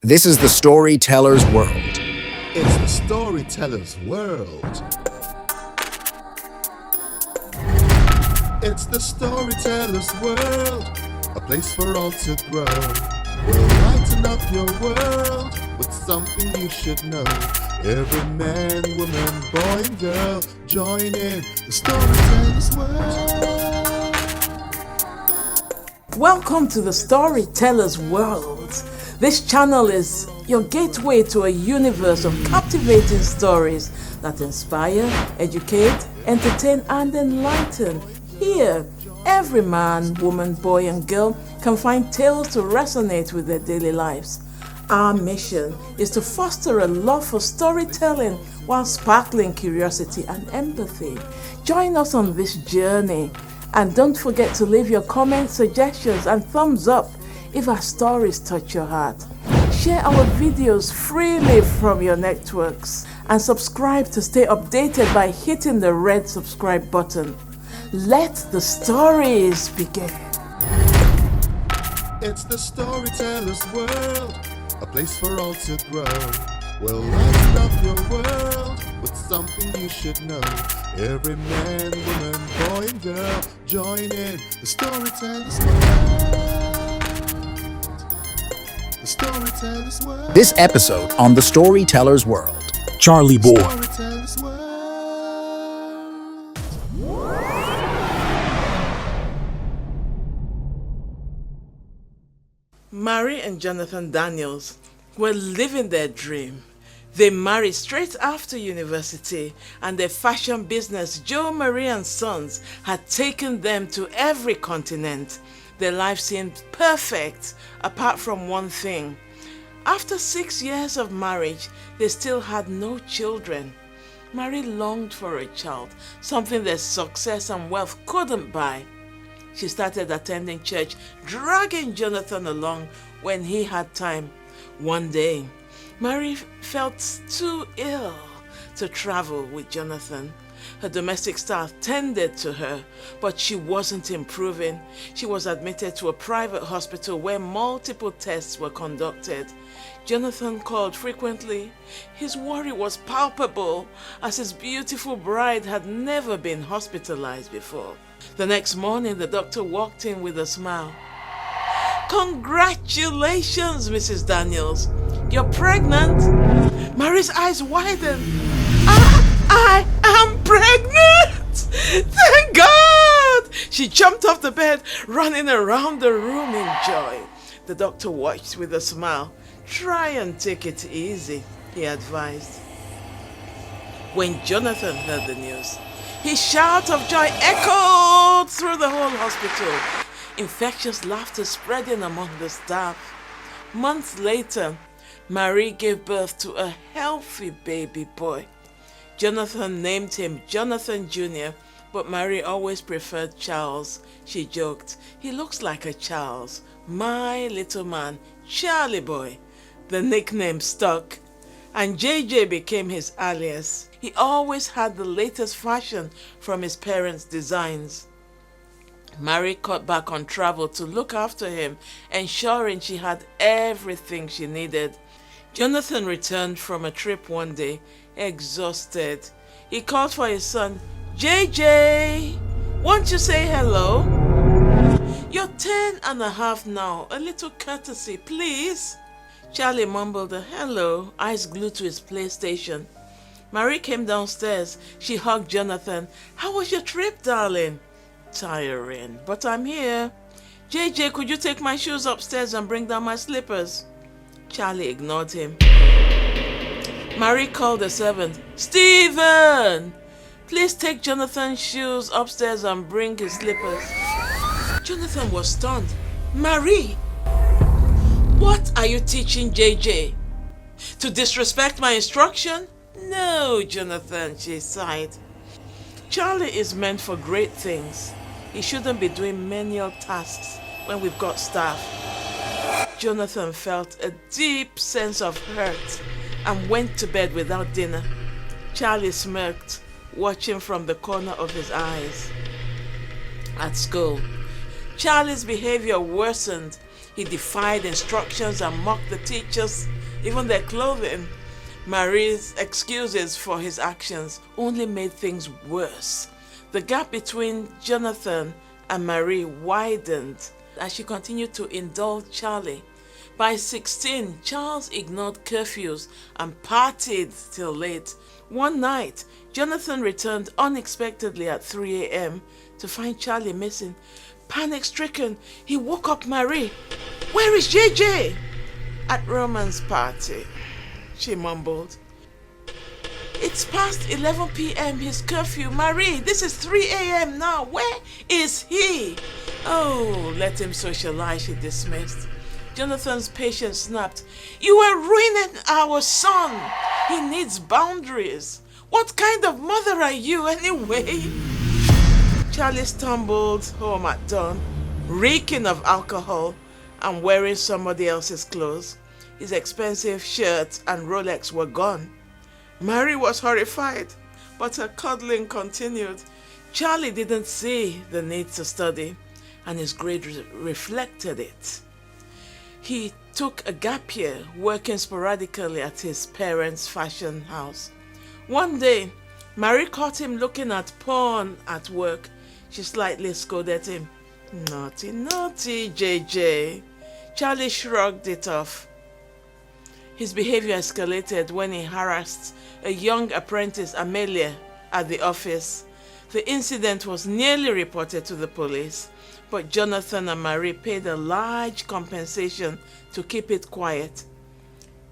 This is the storyteller's world. It's the storyteller's world. It's the storyteller's world, a place for all to grow. We'll lighten up your world with something you should know. Every man, woman, boy and girl, join in the storyteller's world. Welcome to the Storyteller's World. This channel is your gateway to a universe of captivating stories that inspire, educate, entertain, and enlighten. Here, every man, woman, boy, and girl can find tales to resonate with their daily lives. Our mission is to foster a love for storytelling while sparkling curiosity and empathy. Join us on this journey. And don't forget to leave your comments, suggestions, and thumbs up if our stories touch your heart. Share our videos freely from your networks and subscribe to stay updated by hitting the red subscribe button. Let the stories begin. It's the storyteller's world, a place for all to grow. We'll lighten up your world with something you should know. Every man, woman, boy and girl, join in the storyteller's world. The storyteller's world. This episode on the storyteller's world. Charlie Boy. Storyteller's world. Mary and Jonathan Daniels were living their dream. They married straight after university, and their fashion business, Joe, Marie and Sons, had taken them to every continent. Their life seemed perfect, apart from one thing. After 6 years of marriage, they still had no children. Mary longed for a child, something that success and wealth couldn't buy. She started attending church, dragging Jonathan along when he had time. One day, Mary felt too ill to travel with Jonathan. Her domestic staff tended to her, but she wasn't improving. She was admitted to a private hospital where multiple tests were conducted. Jonathan called frequently. His worry was palpable, as his beautiful bride had never been hospitalized before. The next morning, the doctor walked in with a smile. "Congratulations, Mrs. Daniels. You're pregnant." Mary's eyes widened. I am pregnant! Thank God! She jumped off the bed, running around the room in joy. The doctor watched with a smile. "Try and take it easy," he advised. When Jonathan heard the news, his shout of joy echoed through the whole hospital. Infectious laughter spreading among the staff. Months later, Marie gave birth to a healthy baby boy. Jonathan named him Jonathan Jr., but Marie always preferred Charles. She joked, "He looks like a Charles. My little man, Charlie Boy." The nickname stuck, and JJ became his alias. He always had the latest fashion from his parents' designs. Mary cut back on travel to look after him, ensuring she had everything she needed. Jonathan returned from a trip one day, exhausted. He called for his son. "JJ, won't you say hello? You're 10 and a half now. A little courtesy, please." Charlie mumbled a hello, eyes glued to his PlayStation. Marie came downstairs. She hugged Jonathan. "How was your trip, darling?" "Tiring, but I'm here." "JJ, could you take my shoes upstairs and bring down my slippers?" Charlie ignored him. Marie called the servant. "Stephen, please take Jonathan's shoes upstairs and bring his slippers." Jonathan was stunned. "Marie, what are you teaching JJ? To disrespect my instruction?" "No, Jonathan," she sighed. "Charlie is meant for great things. He shouldn't be doing menial tasks when we've got staff." Jonathan felt a deep sense of hurt and went to bed without dinner. Charlie smirked, watching from the corner of his eyes. At school, Charlie's behavior worsened. He defied instructions and mocked the teachers, even their clothing. Marie's excuses for his actions only made things worse. The gap between Jonathan and Marie widened as she continued to indulge Charlie. By 16, Charles ignored curfews and partied till late. One night, Jonathan returned unexpectedly at 3 a.m. to find Charlie missing. Panic-stricken, he woke up Marie. "Where is JJ?" "At Roman's party," she mumbled. "It's past 11 p.m. his curfew. Marie, this is 3 a.m. now. Where is he?" "Oh, let him socialize," she dismissed. Jonathan's patience snapped. "You are ruining our son. He needs boundaries. What kind of mother are you anyway?" Charlie stumbled home at dawn, reeking of alcohol and wearing somebody else's clothes. His expensive shirt and Rolex were gone. Marie was horrified, but her cuddling continued. Charlie didn't see the need to study, and his grades reflected it. He took a gap year, working sporadically at his parents' fashion house. One day, Marie caught him looking at porn at work. She slightly scolded him. "Naughty, naughty, JJ." Charlie shrugged it off. His behavior escalated when he harassed a young apprentice, Amelia, at the office. The incident was nearly reported to the police, but Jonathan and Marie paid a large compensation to keep it quiet.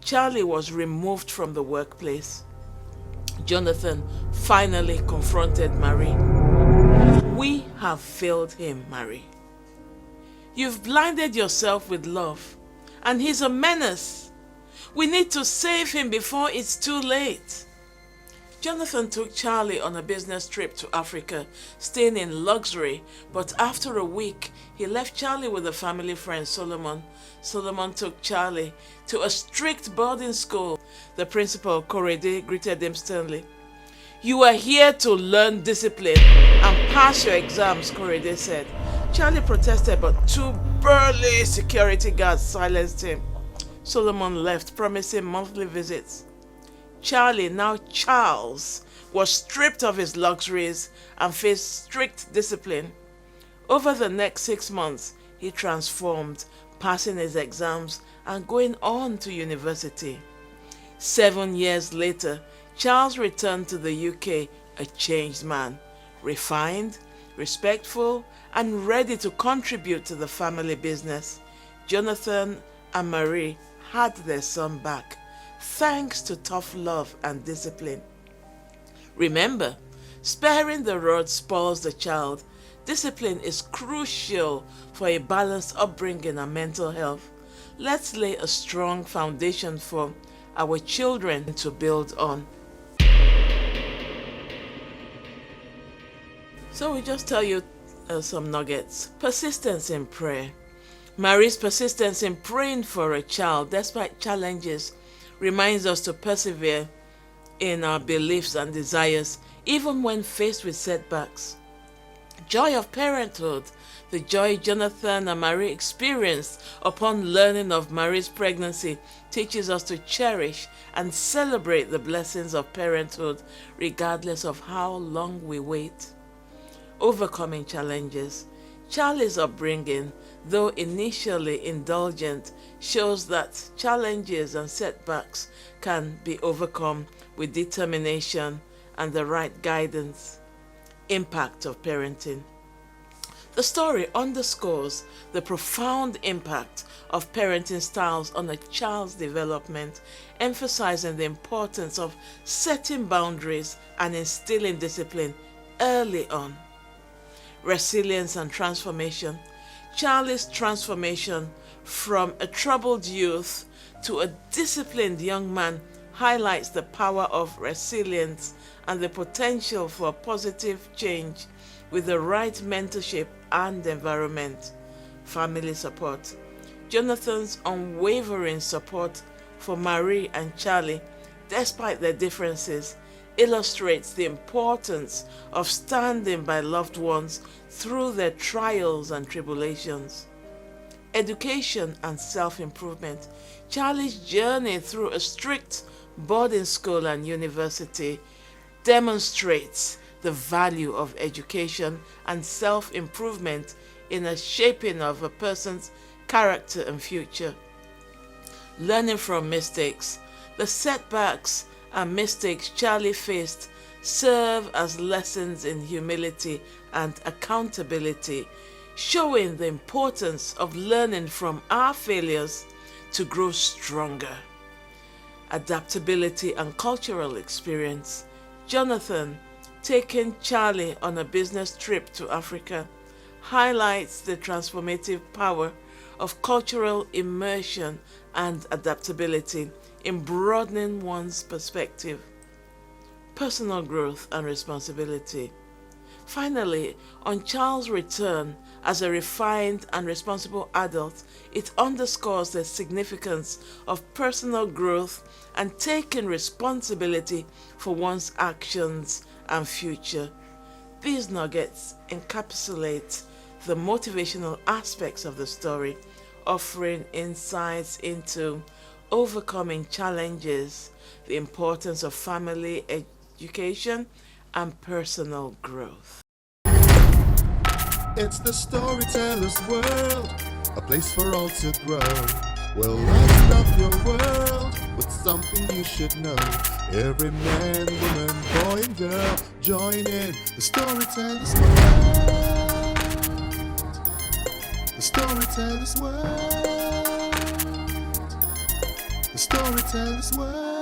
Charlie was removed from the workplace. Jonathan finally confronted Marie. "We have failed him, Marie. You've blinded yourself with love, and he's a menace. We need to save him before it's too late." Jonathan took Charlie on a business trip to Africa, staying in luxury, but after a week, he left Charlie with a family friend, Solomon. Solomon took Charlie to a strict boarding school. The principal, Korede, greeted him sternly. "You are here to learn discipline and pass your exams," Korede said. Charlie protested, but two burly security guards silenced him. Solomon left, promising monthly visits. Charlie, now Charles, was stripped of his luxuries and faced strict discipline. Over the next 6 months, he transformed, passing his exams and going on to university. 7 years later, Charles returned to the UK a changed man, refined, respectful, and ready to contribute to the family business. Jonathan and Marie had their son back, thanks to tough love and discipline. Remember, sparing the rod spoils the child. Discipline is crucial for a balanced upbringing and mental health. Let's lay a strong foundation for our children to build on. So we just tell you some nuggets. Persistence in prayer. Marie's persistence in praying for a child despite challenges reminds us to persevere in our beliefs and desires even when faced with setbacks. Joy of parenthood. The joy Jonathan and Marie experienced upon learning of Marie's pregnancy teaches us to cherish and celebrate the blessings of parenthood regardless of how long we wait. Overcoming challenges. Charlie's upbringing, though initially indulgent, shows that challenges and setbacks can be overcome with determination and the right guidance. Impact of parenting. The story underscores the profound impact of parenting styles on a child's development, emphasizing the importance of setting boundaries and instilling discipline early on. Resilience and transformation. Charlie's transformation from a troubled youth to a disciplined young man highlights the power of resilience and the potential for positive change with the right mentorship and environment. Family support. Jonathan's unwavering support for Marie and Charlie, despite their differences, illustrates the importance of standing by loved ones through their trials and tribulations. education and self-improvement. Charlie's journey through a strict boarding school and university demonstrates the value of education and self-improvement in a shaping of a person's character and future. Learning from mistakes. The setbacks and mistakes Charlie faced serve as lessons in humility and accountability, showing the importance of learning from our failures to grow stronger. Adaptability and cultural experience. Jonathan, taking Charlie on a business trip to Africa, highlights the transformative power of cultural immersion and adaptability in broadening one's perspective. Personal growth and responsibility. Finally, on Charles' return as a refined and responsible adult, it underscores the significance of personal growth and taking responsibility for one's actions and future. These nuggets encapsulate the motivational aspects of the story, offering insights into overcoming challenges, the importance of family education, and personal growth. It's the storyteller's world, a place for all to grow. Well, lighten up your world with something you should know. Every man, woman, boy and girl, join in the storyteller's world. The storyteller's world. The storyteller's world.